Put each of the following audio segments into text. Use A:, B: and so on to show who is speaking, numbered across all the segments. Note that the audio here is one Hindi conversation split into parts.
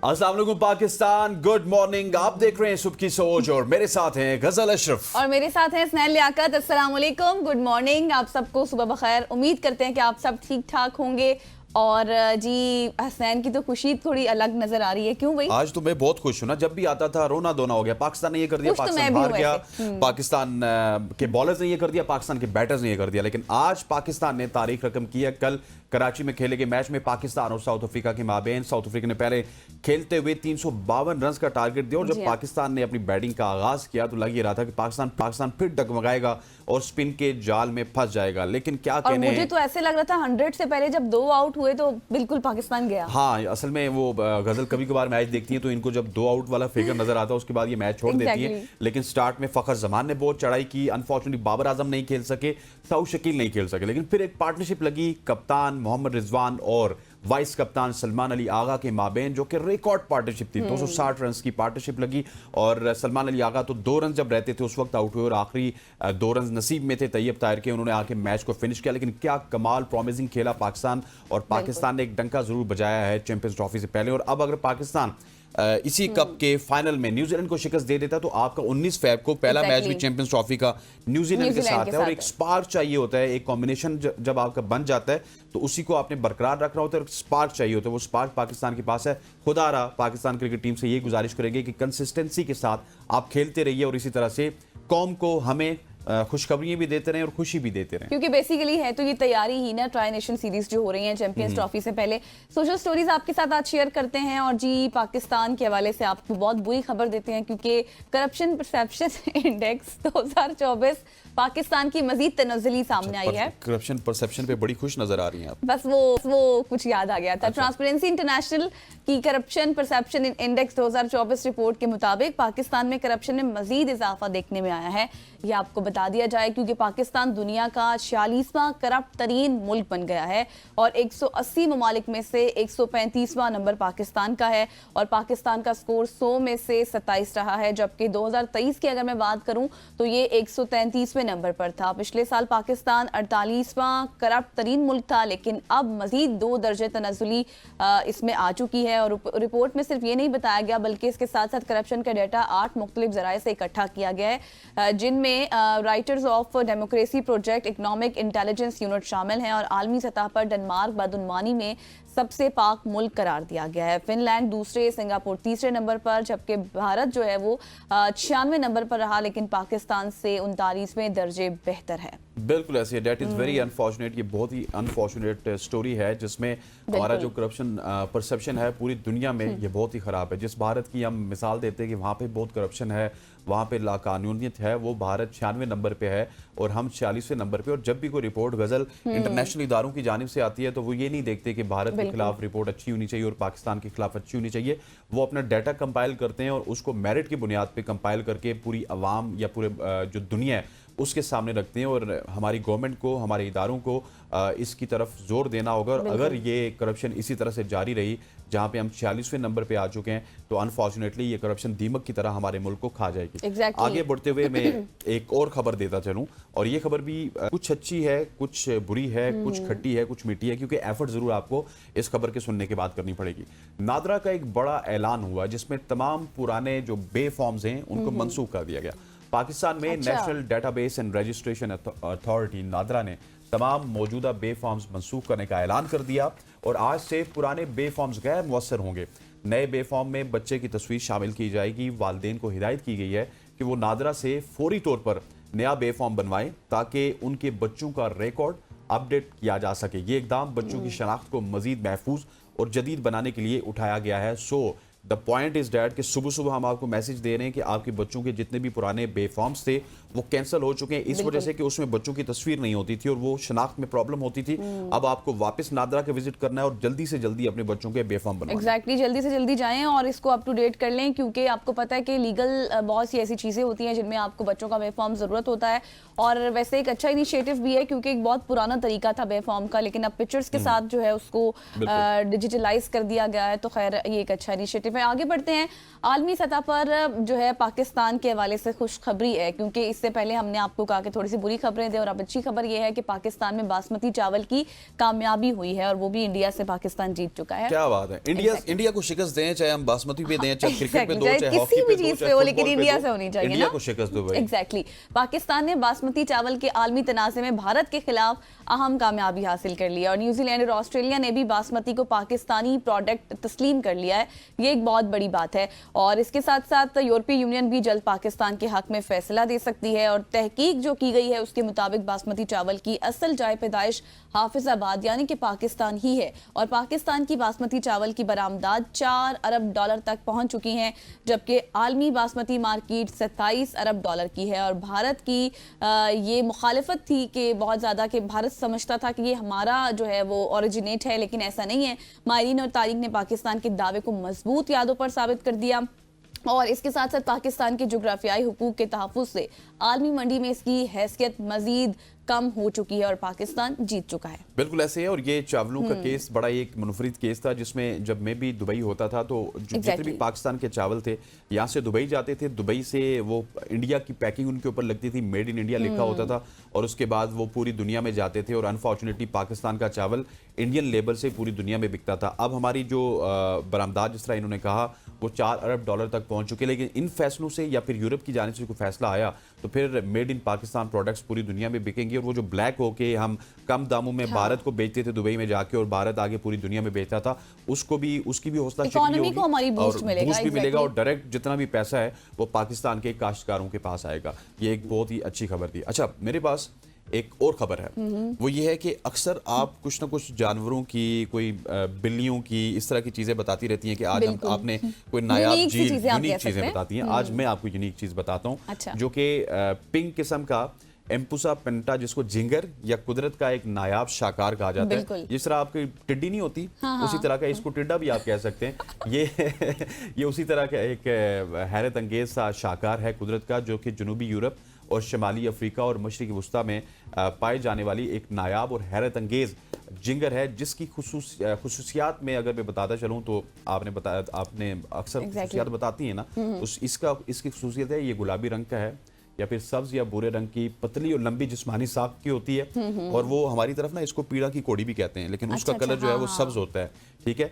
A: अस्सलाम वालेकुम पाकिस्तान, गुड मॉर्निंग। आप देख रहे हैं सुबह की सोच और मेरे साथ हैं गजल अशरफ
B: और मेरे साथ हैं स्नैल लियाकत। अस्सलाम वालेकुम, गुड मॉर्निंग। आप सबको सुबह बखैर। उम्मीद करते हैं कि आप सब ठीक ठाक होंगे। और जी हसनैन की तो खुशी थोड़ी अलग नजर आ रही है, क्यों भाई?
A: आज तो मैं बहुत खुश हूं ना, जब भी आता था रोना धोना हो गया। पाकिस्तान ने ये कर दिया,
B: खुश तो
A: पाकिस्तान
B: मैं भी
A: हार
B: हूं
A: गया,
B: वैसे।
A: पाकिस्तान के बॉलर्स ने ये कर दिया, पाकिस्तान के बैटर्स ने ये कर दिया। लेकिन आज पाकिस्तान ने तारीख रकम की है। कल कराची में खेले गए मैच में पाकिस्तान और साउथ अफ्रीका के माबेन साउथ अफ्रीका ने पहले खेलते हुए 352 रन का टारगेट दिया और जब पाकिस्तान ने अपनी बैटिंग का आगाज किया तो लग ही रहा था कि पाकिस्तान फिर डगमगाएगा और स्पिन के जाल में फंस जाएगा। लेकिन क्या कहने,
B: मुझे तो ऐसे लग रहा था 100 से पहले जब 2 आउट हुए तो बिल्कुल पाकिस्तान गया।
A: हाँ, असल में वो गजल कभी कभार मैच देखती है तो इनको जब 2 आउट वाला फिगर नजर आता है उसके बाद ये मैच छोड़ देती है। लेकिन स्टार्ट में फखर जमान ने बहुत चढ़ाई की, अनफॉर्चुनेटली बाबर आजम नहीं खेल सके, सऊद शकील नहीं खेल सके। लेकिन फिर एक पार्टनरशिप लगी कप्तान मोहम्मद रिजवान और वाइस कप्तान सलमान अली आगा के माबेन, जो कि रिकॉर्ड पार्टनरशिप थी। 260 रन की पार्टनरशिप लगी और सलमान अली आगा तो 2 रन जब रहते थे उस वक्त आउट हुए और आखिरी 2 रन नसीब में थे तैयब ताहिर के, उन्होंने आके मैच को फिनिश किया। लेकिन क्या कमाल प्रॉमिसिंग खेला पाकिस्तान, और पाकिस्तान ने एक डंका जरूर बजाया है चैंपियंस ट्रॉफी से पहले। और अब अगर पाकिस्तान इसी कप के फाइनल में न्यूजीलैंड को शिकस्त दे देता तो आपका 19 फेब को पहला मैच भी चैंपियंस ट्रॉफी का न्यूजीलैंड के साथ है। और एक स्पार्क चाहिए होता है, एक कॉम्बिनेशन जब आपका बन जाता है तो उसी को आपने बरकरार रखना होता है, स्पार्क चाहिए होता है। वो स्पार्क पाकिस्तान के पास है। खुदारा पाकिस्तान क्रिकेट टीम से ये गुजारिश करेंगे कि कंसिस्टेंसी के साथ आप खेलते रहिए और इसी तरह से कौम को, हमें खुशखबरियां भी देते रहे और खुशी भी देते रहे,
B: क्योंकि बेसिकली है तो ये तैयारी ही ना ट्राई नेशन सीरीज जो हो रही है चैंपियंस ट्रॉफी से पहले। सोशल स्टोरीज आपके साथ आज शेयर करते हैं और जी पाकिस्तान के हवाले से आपको बहुत बुरी खबर देते हैं क्योंकि करप्शन परसेप्शन इंडेक्स 2024 पाकिस्तान की मजीद तनज़्ज़ुली सामने आई है।
A: करप्शन परसेप्शन पे बड़ी खुश नजर आ रही हैं आप।
B: बस वो कुछ याद आ गया था। ट्रांसपेरेंसी इंटरनेशनल की करप्शन परसेप्शन इंडेक्स 2024 रिपोर्ट के मुताबिक पाकिस्तान में करप्शन में मजीद इजाफा देखने में आया है। ये आपको बता दिया जाए क्योंकि पाकिस्तान दुनिया का 46वां करप्ट तरीन मुल्क बन गया है और 180 ममालिक में से 135वां नंबर पाकिस्तान का है और पाकिस्तान का स्कोर 100 में से 27 रहा है, जबकि 2023 की अगर मैं बात करूं तो ये 133वें नंबर पर था। पिछले साल पाकिस्तान 48वां करप्ट तरीन मुल्क था, लेकिन अब मजीद 2 दर्जे तनज़्ज़ुली इसमें आ चुकी है। और रिपोर्ट में सिर्फ ये नहीं बताया गया बल्कि इसके साथ साथ करप्शन का डाटा 8 मुख्तलिफ जराए से इकट्ठा किया गया है, जिनमें writers of democracy project economic intelligence unit शामिल हैं और आलमी सतह पर डेनमार्क बदउनवानी में सबसे पाक मुल्क करार दिया गया है। फिनलैंड दूसरे, सिंगापुर तीसरे नंबर पर, जबकि भारत जो है वो 96वें नंबर पर रहा, लेकिन पाकिस्तान से 39वें दर्जे बेहतर है।
A: बिल्कुल ऐसे, डेट इज वेरी अनफॉर्चुनेट। ये बहुत ही अनफॉर्चुनेट स्टोरी है जिसमें हमारा जो करप्शन परसेप्शन है पूरी दुनिया में ये बहुत ही खराब है। जिस भारत की हम मिसाल देते हैं कि वहाँ पे बहुत करप्शन है, वहाँ पे लाकानूनियत है, वो भारत 96वें नंबर पे है और हम 46वें नंबर पे। और जब भी कोई रिपोर्ट गजल इंटरनेशनल इदारों की जानिब से आती है तो वो ये नहीं देखते कि भारत के खिलाफ रिपोर्ट अच्छी होनी चाहिए और पाकिस्तान के खिलाफ अच्छी होनी चाहिए। वो अपना डाटा कंपाइल करते हैं और उसको मेरिट की बुनियाद पे कंपाइल करके पूरी अवाम या पूरे जो दुनिया है उसके सामने रखते हैं। और हमारी गवर्नमेंट को, हमारे इदारों को इसकी तरफ जोर देना होगा। और अगर ये करप्शन इसी तरह से जारी रही, जहां पे हम 46वें नंबर पे आ चुके हैं, तो अनफॉर्चुनेटली ये करप्शन दीमक की तरह हमारे मुल्क को खा जाएगी। आगे बढ़ते हुए मैं एक और खबर देता चलूं, और ये खबर भी कुछ अच्छी है, कुछ बुरी है, कुछ खट्टी है, कुछ मीठी है, क्योंकि एफर्ट जरूर आपको इस खबर के सुनने के बाद करनी पड़ेगी। नादरा का एक बड़ा ऐलान हुआ जिसमें तमाम पुराने जो बे फॉर्म्स हैं उनको मनसूख कर दिया गया। पाकिस्तान में national database and registration authority NADRA ने तमाम मौजूदा बे फॉर्म्स मनसूख करने का ऐलान कर दिया और आज से पुराने बे फॉर्म्स गैर मुअस्सर होंगे। नए बे फॉर्म में बच्चे की तस्वीर शामिल की जाएगी। वालिदैन को हिदायत की गई है कि वो नादरा से फौरी तौर पर नया बे फॉर्म बनवाएं ताकि उनके बच्चों का रिकॉर्ड अपडेट किया जा सके। ये इकदाम बच्चों की शनाख्त को मजीद महफूज और जदीद बनाने के लिए उठाया गया है। So the point is that कि सुबह सुबह हम आपको मैसेज दे रहे हैं कि आपके बच्चों के जितने भी पुराने बे फॉर्म्स थे वो कैंसिल हो चुके हैं, इस वजह से कि उसमें बच्चों की तस्वीर नहीं होती थी और वो शनाख्त में प्रॉब्लम होती थी। अब आपको वापस नादरा के विजिट करना है और जल्दी से जल्दी अपने बच्चों के बे फॉर्म बनवाएं।
B: एग्जैक्टली, जल्दी से जल्दी जाएं और इसको अप टू डेट कर लें, क्योंकि आपको पता है कि लीगल बहुत सी ऐसी चीज़ें होती हैं जिनमें आपको बच्चों का बे फॉर्म ज़रूरत होता है। और वैसे एक अच्छा इनिशिएटिव भी है क्योंकि एक बहुत पुराना तरीका था बे फॉर्म का, लेकिन अब पिक्चर्स के साथ जो है उसको डिजिटलाइज कर दिया गया है। तो खैर ये एक अच्छा इनिशिएटिव है। आगे बढ़ते हैं। आलमी सतह पर जो है पाकिस्तान के हवाले से खुशखबरी है क्योंकि इससे इससे पहले हमने आपको कहा कि थोड़ी सी बुरी खबरें दें, और अब अच्छी खबर यह है कि पाकिस्तान में बासमती चावल की कामयाबी हुई है और वो भी इंडिया से पाकिस्तान जीत चुका है।
A: क्या बात है। इंडिया को शिकस्त दें, चाहे हम बासमती पे दें, चाहे क्रिकेट पे दो,
B: चाहे
A: चाहे हॉकी
B: किसी
A: पे
B: भी
A: दो,
B: चीज पे
A: चाहे
B: हो,
A: फुटबॉल
B: लेकिन
A: पे
B: इंडिया
A: दो,
B: से होनी चाहिए
A: इंडिया
B: ना।
A: को शिकस्त दो भाई।
B: एग्जैक्टली। पाकिस्तान ने बासमती चावल के आलमी तनाज़े में भारत के खिलाफ अहम कामयाबी हासिल कर लिया और न्यूजीलैंड और ऑस्ट्रेलिया ने भी बासमती को पाकिस्तानी प्रोडक्ट तस्लीम कर लिया है। ये एक बहुत बड़ी बात है और इसके साथ साथ यूरोपीय यूनियन भी जल्द पाकिस्तान के हक में फैसला दे सकती है और तहकीक जो की गई है उसके मुताबिक बासमती चावल की असल जाए पैदाइश हाफिजाबाद यानी कि पाकिस्तान ही है और पाकिस्तान की बासमती चावल की बरामदात $4 अरब तक पहुंच चुकी हैं, जबकि आलमी बासमती मार्केट $27 अरब की है। और भारत की ये मुखालिफत थी कि बहुत ज़्यादा कि भारत समझता था कि ये हमारा जो है वो ओरिजिनेट है, लेकिन ऐसा नहीं है। माहिरीन और तारीख ने पाकिस्तान के दावे को मजबूत यादों पर साबित कर दिया और इसके साथ साथ पाकिस्तान के जोग्राफियाई हुकूक के तहफ़्फ़ुज़ से आलमी मंडी में इसकी हैसियत मजीद कम हो चुकी है और पाकिस्तान जीत चुका है।
A: बिल्कुल ऐसे है। और ये चावलों का केस बड़ा एक मुनफरिद केस था, जिसमें जब मैं भी दुबई होता था तो जितने भी पाकिस्तान के चावल थे यहाँ से दुबई जाते थे, दुबई से वो इंडिया की पैकिंग उनके ऊपर लगती थी, मेड इन इंडिया लिखा होता था और उसके बाद वो पूरी दुनिया में जाते थे और अनफॉर्चुनेटली पाकिस्तान का चावल इंडियन लेबल से पूरी दुनिया में बिकता था। अब हमारी जो बरामदात जिस तरह इन्होंने कहा वो $4 अरब तक पहुंच चुके, लेकिन इन फैसलों से या फिर यूरोप की जानिब से कोई फैसला आया तो फिर मेड इन पाकिस्तान प्रोडक्ट्स पूरी दुनिया में बिकेंगे और वो जो ब्लैक होके हम कम दामों में भारत को बेचते थे दुबई में जाके और भारत आगे पूरी दुनिया में बेचता था, उसकी भी हौसला
B: इकोनॉमी को हमारी बूस्ट
A: भी मिलेगा और डायरेक्ट जितना भी पैसा है वो पाकिस्तान के काश्तकारों के पास आएगा। ये एक बहुत ही अच्छी खबर थी। अच्छा, मेरे पास एक और खबर है, वो ये है कि अक्सर आप कुछ ना कुछ जानवरों की, कोई बिल्लियों की, इस तरह की चीजें बताती रहती हैं कि आज आपने कोई नायाब यूनिक चीजें बताती हैं। आज मैं आपको यूनिक चीज बताता हूँ। अच्छा। जो कि पिंक किस्म का एम्पुसा पेंटा, जिसको जिंगर या कुदरत का एक नायाब शाकार कहा जाता है। जिस तरह आपकी टिड्डी नहीं होती, उसी तरह का इसको टिड्डा भी आप कह सकते हैं। ये उसी तरह का एक हैरत अंगेज सा शाकार है कुदरत का, जो कि जनूबी यूरोप और शमाली अफ्रीका और मशरक़ी वुस्ता में पाए जाने वाली एक नायाब और हैरत अंगेज जिंगर है, जिसकी खुसूसियात में अगर मैं बताता चलूँ तो आपने अक्सर खुसूसियात बताती हैं ना, इसकी खुसूसियत है ये गुलाबी रंग का है या फिर सब्ज या भूरे रंग की पतली और लंबी जिस्मानी साख की होती है और वो हमारी तरफ ना इसको पीड़ा की कोड़ी भी कहते हैं, लेकिन उसका कलर जो है वो सब्ज होता है। ठीक है,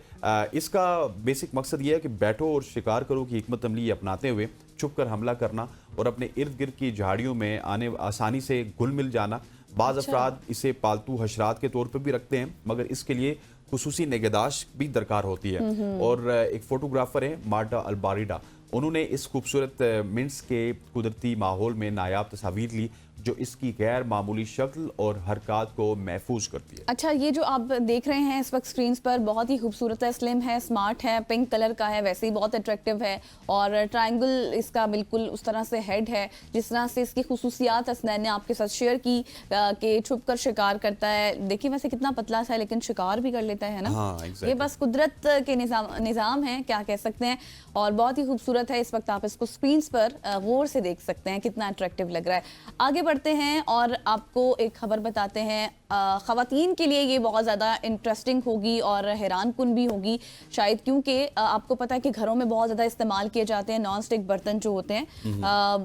A: इसका बेसिक मकसद ये है कि बैठो और शिकार करो की हिकमत अमली अपनाते हुए छुप कर हमला करना और अपने इर्द गिर्द की झाड़ियों में आसानी से घुल मिल जाना। बाज़ अफराद इसे पालतू हशरात के तौर पर भी रखते हैं, मगर इसके लिए खुसूसी निगहदाश्त भी दरकार होती है। और एक फोटोग्राफर है मार्टा अल्बारिडा, उन्होंने इस खूबसूरत मिंट्स के कुदरती माहौल में नायाब तस्वीर ली जो इसकी गैर मामूली शक्ल और हरकत को महफूज करती है।
B: अच्छा, ये जो आप देख रहे हैं इस वक्त स्क्रीन पर बहुत ही खूबसूरत है, स्लिम है, स्मार्ट है, पिंक कलर का है, वैसे ही बहुत अट्रैक्टिव है और ट्रायंगल इसका बिल्कुल उस तरह से हेड है जिस तरह से इसकी खुसूसियात हसनैन ने आपके साथ शेयर की कि छुप कर शिकार करता है। देखिए वैसे कितना पतला सा है लेकिन शिकार भी कर लेता है ना।
A: हाँ, exactly.
B: ये बस कुदरत के निज़ाम है, क्या कह सकते हैं, और बहुत ही खूबसूरत है। इस वक्त आप इसको स्क्रीन पर गौर से देख सकते हैं कितना अट्रैक्टिव लग रहा है। आगे बढ़ते हैं और आपको एक खबर बताते हैं। ख़वातीन के लिए ये बहुत ज़्यादा इंटरेस्टिंग होगी और हैरान कुन भी होगी शायद, क्योंकि आपको पता है कि घरों में बहुत ज़्यादा इस्तेमाल किए जाते हैं नॉन स्टिक बर्तन जो होते हैं,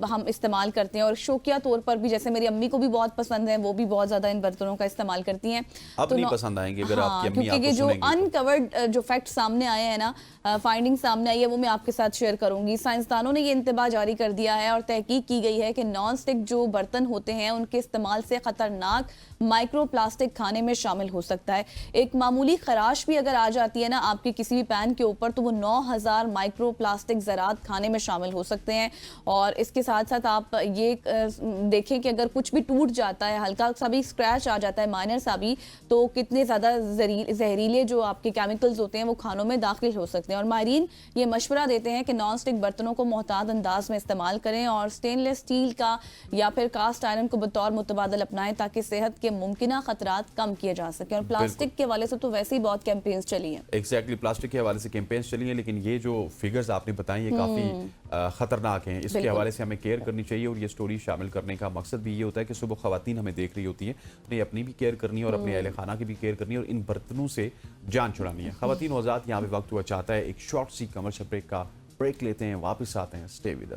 B: हम इस्तेमाल करते हैं और शौकिया तौर पर भी, जैसे मेरी अम्मी को भी बहुत पसंद है, वो भी बहुत ज़्यादा इन बर्तनों का इस्तेमाल करती हैं।
A: अब नहीं पसंद आएंगे अगर आपकी अम्मी
B: क्योंकि ये जो अनकवर्ड जो फैक्ट सामने आए हैं ना, फाइंडिंग सामने आई है, वो मैं आपके साथ शेयर करूंगी। साइंसदानों ने ये इंतबाह जारी कर दिया है और तहकीक की गई है कि नॉन स्टिक जो बर्तन होते हैं उनके इस्तेमाल से खतरनाक माइक्रो प्लास्टिक खाने में शामिल हो सकता है। एक मामूली खराश भी अगर आ जाती है ना आपके किसी भी पैन के ऊपर, तो वो 9000 माइक्रो प्लास्टिक ज़रात खाने में शामिल हो सकते हैं। और इसके साथ साथ आप ये देखें कि अगर कुछ भी टूट जाता है, हल्का सा भी स्क्रैच आ जाता है, माइनर सा भी, तो कितने ज़्यादा जहरीले जो आपके केमिकल्स होते हैं वो खानों में दाखिल हो सकते हैं। और माहिरीन ये मशवरा देते हैं कि नॉन स्टिक बर्तनों को मोहतात अंदाज में इस्तेमाल करें और स्टेनलेस स्टील का या फिर कास्ट आयरन को बतौर मुतबादल अपनाएं ताकि सेहत के मुमकिना खतरात कम किए जा सके। और प्लास्टिक के हवाले से तो वैसे ही बहुत कैंपेन्स चली हैं।
A: एग्जैक्टली, प्लास्टिक के हवाले से कैंपेन्स चली हैं, लेकिन ये जो फिगर्स आपने बताई ये काफ़ी खतरनाक हैं। इसके हवाले से हमें केयर करनी चाहिए और ये स्टोरी शामिल करने का मकसद भी ये होता है कि सुबह खवातीन हमें देख रही होती हैं, उन्हें अपनी भी केयर करनी है और अपने अहले खाना की भी केयर करनी है और इन बर्तनों से जान छुड़ानी है। खवातीन हज़रात, यहाँ पे वक्त हुआ चाहता है एक शॉर्ट सी कमर्शियल ब्रेक का। ब्रेक लेते हैं, वापस आते हैं। Stay with us.